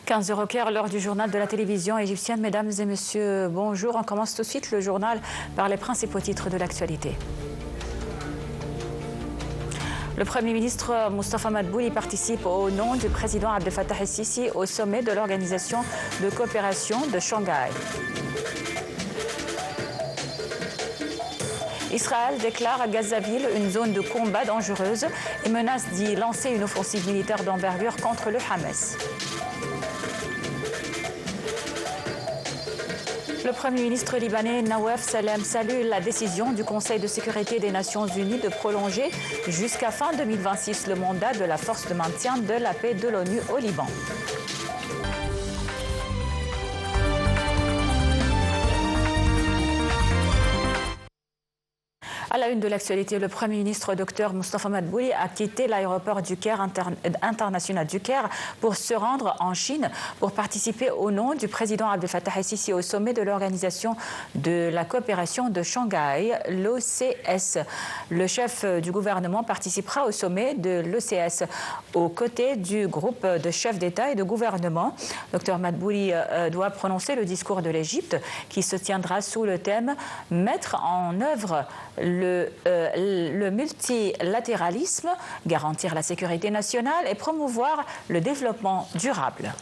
15h au Caire, l'heure du journal de la télévision égyptienne. Mesdames et messieurs, bonjour. On commence tout de suite le journal par les principaux titres de l'actualité. Le Premier ministre Moustapha Madbouli participe au nom du président Abdel Fattah el-Sisi au sommet de l'Organisation de coopération de Shanghai. Israël déclare à Gazaville une zone de combat dangereuse et menace d'y lancer une offensive militaire d'envergure contre le Hamas. Le Premier ministre libanais Nawaf Salem salue la décision du Conseil de sécurité des Nations Unies de prolonger jusqu'à fin 2026 le mandat de la force de maintien de la paix de l'ONU au Liban. À la une de l'actualité, le Premier ministre Dr Moustapha Madbouli a quitté l'aéroport du Caire international du Caire pour se rendre en Chine pour participer au nom du président Abdel Fattah el-Sisi au sommet de l'Organisation de la coopération de Shanghai, l'OCS. Le chef du gouvernement participera au sommet de l'OCS aux côtés du groupe de chefs d'État et de gouvernement. Dr Madbouli doit prononcer le discours de l'Égypte qui se tiendra sous le thème « Mettre en œuvre le multilatéralisme, garantir la sécurité nationale et promouvoir le développement durable ».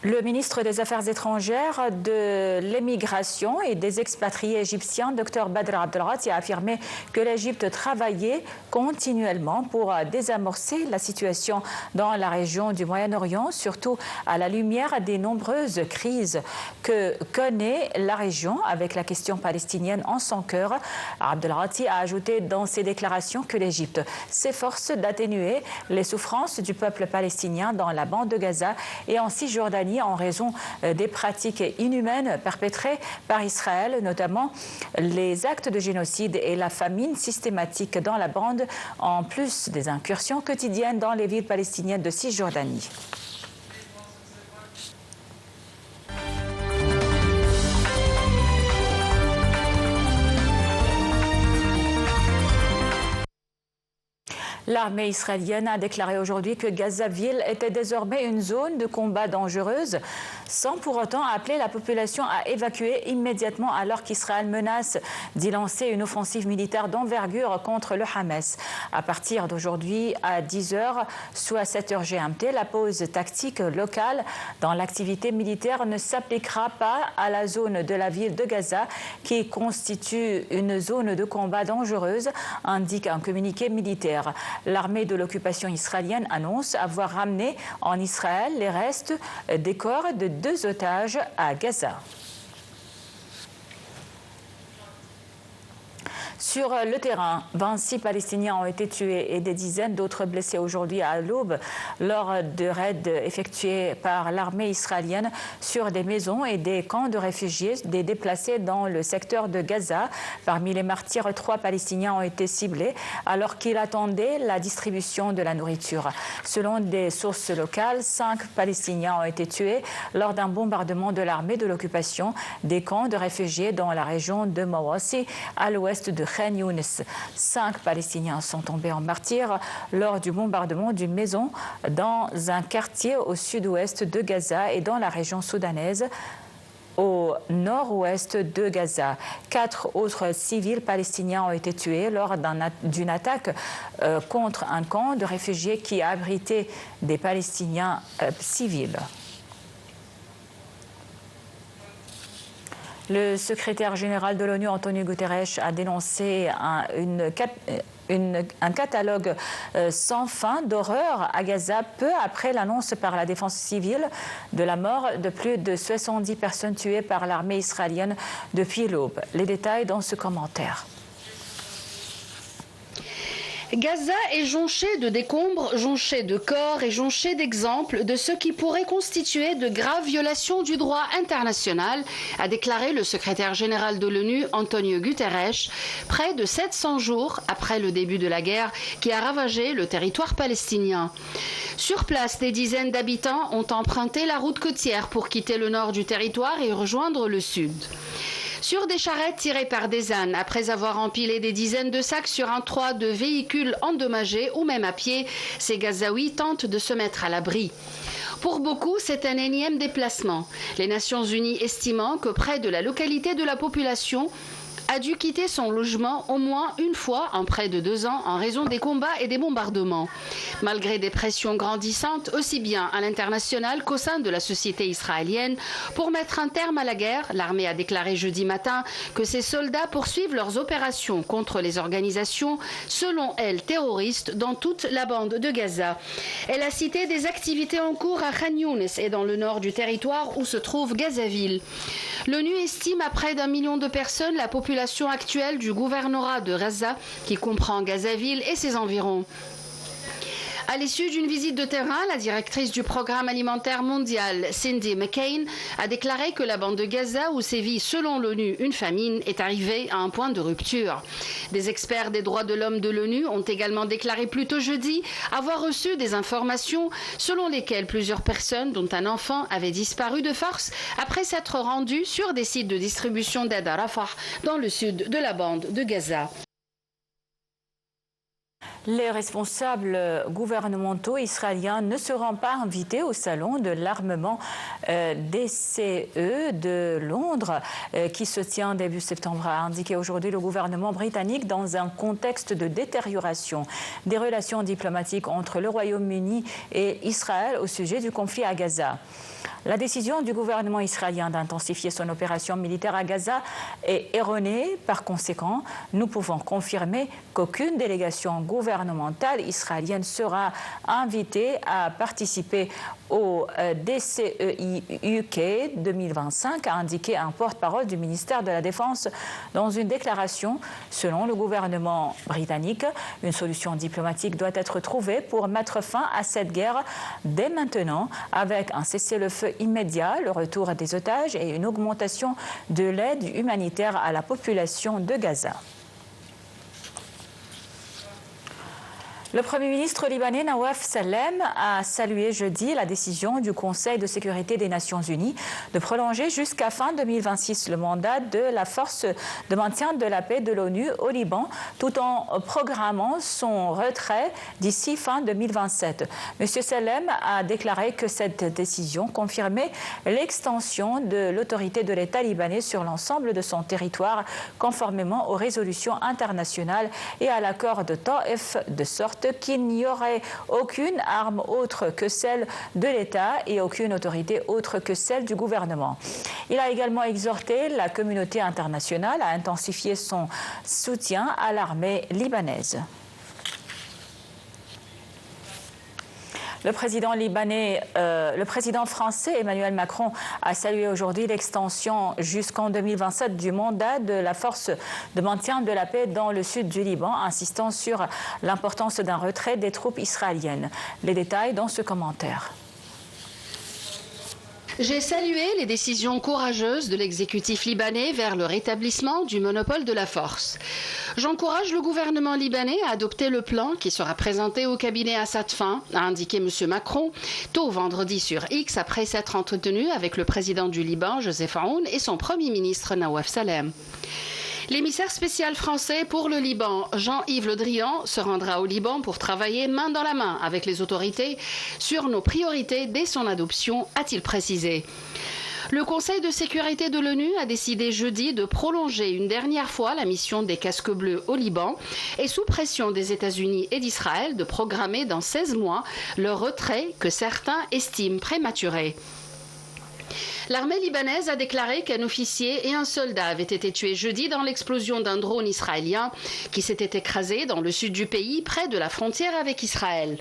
Le ministre des Affaires étrangères, de l'émigration et des expatriés égyptiens, Dr Badr Abdelghati, a affirmé que l'Égypte travaillait continuellement pour désamorcer la situation dans la région du Moyen-Orient, surtout à la lumière des nombreuses crises que connaît la région avec la question palestinienne en son cœur. Abdelghati a ajouté dans ses déclarations que l'Égypte s'efforce d'atténuer les souffrances du peuple palestinien dans la bande de Gaza et en Cisjordanie en raison des pratiques inhumaines perpétrées par Israël, notamment les actes de génocide et la famine systématique dans la bande, en plus des incursions quotidiennes dans les villes palestiniennes de Cisjordanie. L'armée israélienne a déclaré aujourd'hui que Gazaville était désormais une zone de combat dangereuse, sans pour autant appeler la population à évacuer immédiatement alors qu'Israël menace d'y lancer une offensive militaire d'envergure contre le Hamas. À partir d'aujourd'hui à 10h, soit 7h GMT, la pause tactique locale dans l'activité militaire ne s'appliquera pas à la zone de la ville de Gaza qui constitue une zone de combat dangereuse, indique un communiqué militaire. L'armée de l'occupation israélienne annonce avoir ramené en Israël les restes des corps de 2 otages à Gaza. Sur le terrain, 26 Palestiniens ont été tués et des dizaines d'autres blessés aujourd'hui à l'aube lors de raids effectués par l'armée israélienne sur des maisons et des camps de réfugiés des déplacés dans le secteur de Gaza. Parmi les martyrs, 3 Palestiniens ont été ciblés alors qu'ils attendaient la distribution de la nourriture. Selon des sources locales, 5 Palestiniens ont été tués lors d'un bombardement de l'armée de l'occupation des camps de réfugiés dans la région de Mawassi, à l'ouest de Khan Younis. 5 Palestiniens sont tombés en martyrs lors du bombardement d'une maison dans un quartier au sud-ouest de Gaza et dans la région soudanaise au nord-ouest de Gaza. 4 autres civils palestiniens ont été tués lors d'une attaque contre un camp de réfugiés qui a abrité des Palestiniens civils. Le secrétaire général de l'ONU, Antonio Guterres, a dénoncé un catalogue sans fin d'horreur à Gaza peu après l'annonce par la défense civile de la mort de plus de 70 personnes tuées par l'armée israélienne depuis l'aube. Les détails dans ce commentaire. Gaza est jonchée de décombres, jonchée de corps et jonchée d'exemples de ce qui pourrait constituer de graves violations du droit international, a déclaré le secrétaire général de l'ONU, Antonio Guterres, près de 700 jours après le début de la guerre qui a ravagé le territoire palestinien. Sur place, des dizaines d'habitants ont emprunté la route côtière pour quitter le nord du territoire et rejoindre le sud. Sur des charrettes tirées par des ânes, après avoir empilé des dizaines de sacs sur un toit de véhicules endommagés ou même à pied, ces Gazaouis tentent de se mettre à l'abri. Pour beaucoup, c'est un énième déplacement. Les Nations Unies estimant que près de la localité de la population a dû quitter son logement au moins une fois en près de 2 ans en raison des combats et des bombardements. Malgré des pressions grandissantes, aussi bien à l'international qu'au sein de la société israélienne, pour mettre un terme à la guerre, l'armée a déclaré jeudi matin que ses soldats poursuivent leurs opérations contre les organisations, selon elle, terroristes dans toute la bande de Gaza. Elle a cité des activités en cours à Khan Younes et dans le nord du territoire où se trouve Gazaville. L'ONU estime à près d'1 million de personnes la population actuelle du gouvernorat de Gaza, qui comprend Gazaville et ses environs. À l'issue d'une visite de terrain, la directrice du Programme alimentaire mondial, Cindy McCain, a déclaré que la bande de Gaza, où sévit selon l'ONU une famine, est arrivée à un point de rupture. Des experts des droits de l'homme de l'ONU ont également déclaré plus tôt jeudi avoir reçu des informations selon lesquelles plusieurs personnes, dont un enfant, avaient disparu de force après s'être rendues sur des sites de distribution d'aide à Rafah, dans le sud de la bande de Gaza. Les responsables gouvernementaux israéliens ne seront pas invités au salon de l'armement DCE de Londres qui se tient début septembre, a indiqué aujourd'hui le gouvernement britannique dans un contexte de détérioration des relations diplomatiques entre le Royaume-Uni et Israël au sujet du conflit à Gaza. La décision du gouvernement israélien d'intensifier son opération militaire à Gaza est erronée. Par conséquent, nous pouvons confirmer qu'aucune délégation gouvernementale israélienne sera invitée à participer au DCEI UK 2025, a indiqué un porte-parole du ministère de la Défense dans une déclaration. Selon le gouvernement britannique, une solution diplomatique doit être trouvée pour mettre fin à cette guerre dès maintenant, avec un cessez-le-feu immédiat, le retour des otages et une augmentation de l'aide humanitaire à la population de Gaza. Le Premier ministre libanais Nawaf Salem a salué jeudi la décision du Conseil de sécurité des Nations Unies de prolonger jusqu'à fin 2026 le mandat de la force de maintien de la paix de l'ONU au Liban, tout en programmant son retrait d'ici fin 2027. M. Salem a déclaré que cette décision confirmait l'extension de l'autorité de l'État libanais sur l'ensemble de son territoire, conformément aux résolutions internationales et à l'accord de Taïf, de sorte qu'il n'y aurait aucune arme autre que celle de l'État et aucune autorité autre que celle du gouvernement. Il a également exhorté la communauté internationale à intensifier son soutien à l'armée libanaise. Le président français Emmanuel Macron a salué aujourd'hui l'extension jusqu'en 2027 du mandat de la force de maintien de la paix dans le sud du Liban, insistant sur l'importance d'un retrait des troupes israéliennes. Les détails dans ce commentaire. J'ai salué les décisions courageuses de l'exécutif libanais vers le rétablissement du monopole de la force. J'encourage le gouvernement libanais à adopter le plan qui sera présenté au cabinet à cette fin, a indiqué M. Macron, tôt vendredi sur X, après s'être entretenu avec le président du Liban, Joseph Aoun, et son premier ministre, Nawaf Salem. L'émissaire spécial français pour le Liban, Jean-Yves Le Drian, se rendra au Liban pour travailler main dans la main avec les autorités sur nos priorités dès son adoption, a-t-il précisé. Le Conseil de sécurité de l'ONU a décidé jeudi de prolonger une dernière fois la mission des casques bleus au Liban et sous pression des États-Unis et d'Israël de programmer dans 16 mois leur retrait que certains estiment prématuré. L'armée libanaise a déclaré qu'un officier et un soldat avaient été tués jeudi dans l'explosion d'un drone israélien qui s'était écrasé dans le sud du pays, près de la frontière avec Israël.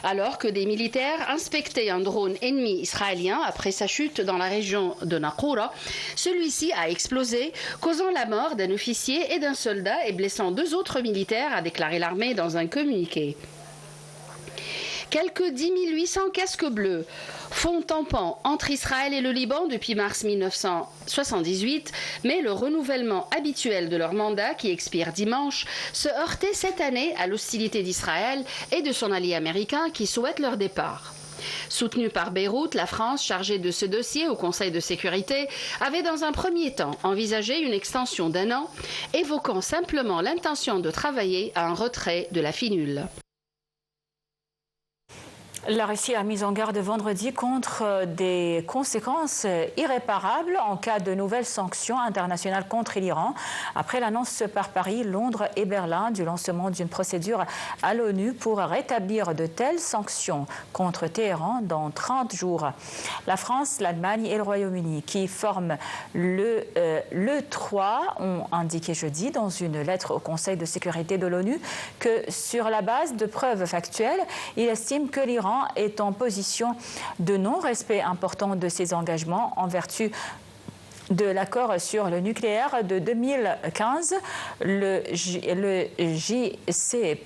Alors que des militaires inspectaient un drone ennemi israélien après sa chute dans la région de Naqoura, celui-ci a explosé, causant la mort d'un officier et d'un soldat et blessant 2 autres militaires, a déclaré l'armée dans un communiqué. Quelques 10 800 casques bleus font tampon entre Israël et le Liban depuis mars 1978, mais le renouvellement habituel de leur mandat, qui expire dimanche, se heurtait cette année à l'hostilité d'Israël et de son allié américain qui souhaite leur départ. Soutenue par Beyrouth, la France, chargée de ce dossier au Conseil de sécurité, avait dans un premier temps envisagé une extension d'1 an, évoquant simplement l'intention de travailler à un retrait de la finule. La Russie a mis en garde vendredi contre des conséquences irréparables en cas de nouvelles sanctions internationales contre l'Iran, après l'annonce par Paris, Londres et Berlin du lancement d'une procédure à l'ONU pour rétablir de telles sanctions contre Téhéran dans 30 jours. La France, l'Allemagne et le Royaume-Uni, qui forment le 3, ont indiqué jeudi dans une lettre au Conseil de sécurité de l'ONU que sur la base de preuves factuelles, il estime que l'Iran est en position de non-respect important de ses engagements en vertu de l'accord sur le nucléaire de 2015, le JCPOA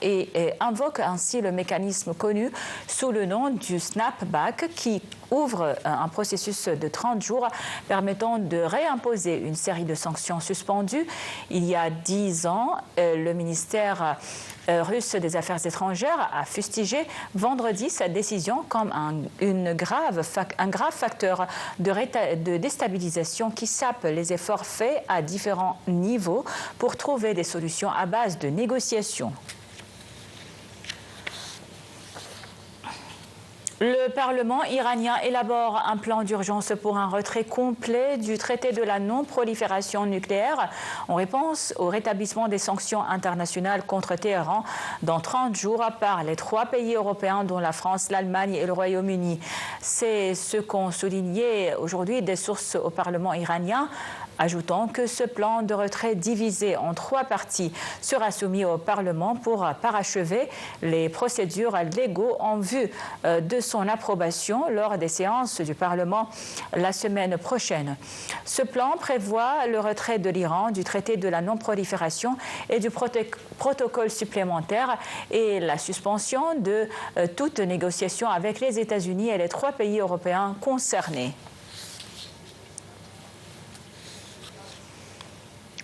et invoque ainsi le mécanisme connu sous le nom du snapback qui ouvre un processus de 30 jours permettant de réimposer une série de sanctions suspendues. Il y a 10 ans, le ministère russe des Affaires étrangères a fustigé vendredi cette décision comme un grave facteur de déstabilisation qui sape les efforts faits à différents niveaux pour trouver des solutions à base de négociations. Le Parlement iranien élabore un plan d'urgence pour un retrait complet du traité de la non-prolifération nucléaire en réponse au rétablissement des sanctions internationales contre Téhéran dans 30 jours par les 3 pays européens dont la France, l'Allemagne et le Royaume-Uni. C'est ce qu'ont souligné aujourd'hui des sources au Parlement iranien, ajoutant que ce plan de retrait divisé en 3 parties sera soumis au Parlement pour parachever les procédures légaux en vue de son approbation lors des séances du Parlement la semaine prochaine. Ce plan prévoit le retrait de l'Iran du traité de la non-prolifération et du protocole supplémentaire et la suspension de toute négociation avec les États-Unis et les 3 pays européens concernés.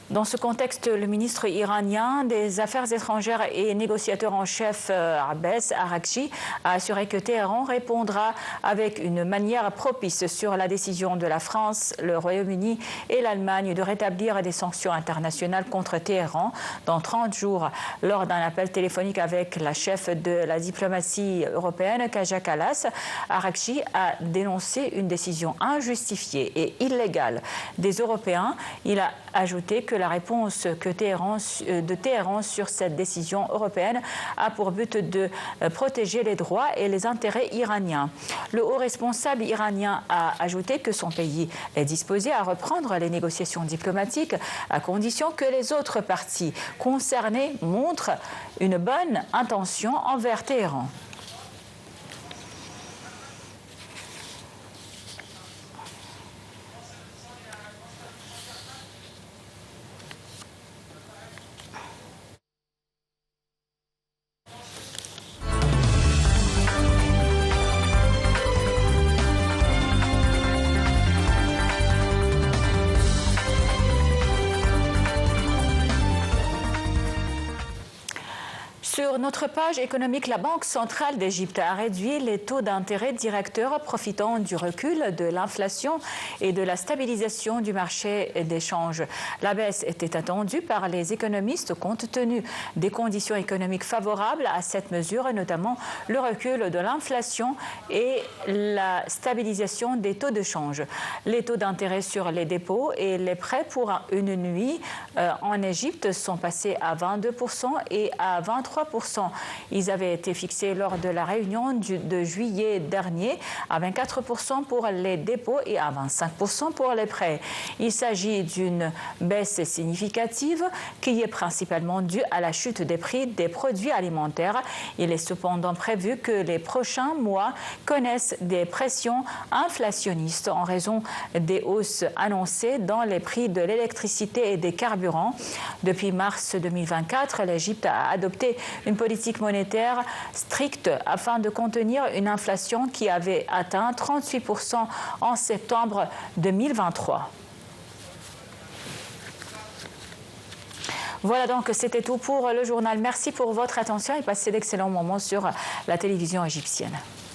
Dans ce contexte, le ministre iranien des Affaires étrangères et négociateur en chef Abbas Araghchi a assuré que Téhéran répondra avec une manière propice sur la décision de la France, le Royaume-Uni et l'Allemagne de rétablir des sanctions internationales contre Téhéran dans 30 jours. Lors d'un appel téléphonique avec la chef de la diplomatie européenne, Kaja Kallas, Araghchi a dénoncé une décision injustifiée et illégale des Européens. Il a ajouté que la réponse de Téhéran sur cette décision européenne a pour but de protéger les droits et les intérêts iraniens. Le haut responsable iranien a ajouté que son pays est disposé à reprendre les négociations diplomatiques à condition que les autres parties concernées montrent une bonne intention envers Téhéran. Sur notre page économique, la Banque centrale d'Égypte a réduit les taux d'intérêt directeurs profitant du recul de l'inflation et de la stabilisation du marché d'échange. La baisse était attendue par les économistes compte tenu des conditions économiques favorables à cette mesure, notamment le recul de l'inflation et la stabilisation des taux de change. Les taux d'intérêt sur les dépôts et les prêts pour une nuit en Égypte sont passés à 22% et à 23%. Ils avaient été fixés lors de la réunion de juillet dernier à 24% pour les dépôts et à 25% pour les prêts. Il s'agit d'une baisse significative qui est principalement due à la chute des prix des produits alimentaires. Il est cependant prévu que les prochains mois connaissent des pressions inflationnistes en raison des hausses annoncées dans les prix de l'électricité et des carburants. Depuis mars 2024, l'Égypte a adopté une politique monétaire stricte afin de contenir une inflation qui avait atteint 38% en septembre 2023. Voilà donc, c'était tout pour le journal. Merci pour votre attention et passez d'excellents moments sur la télévision égyptienne.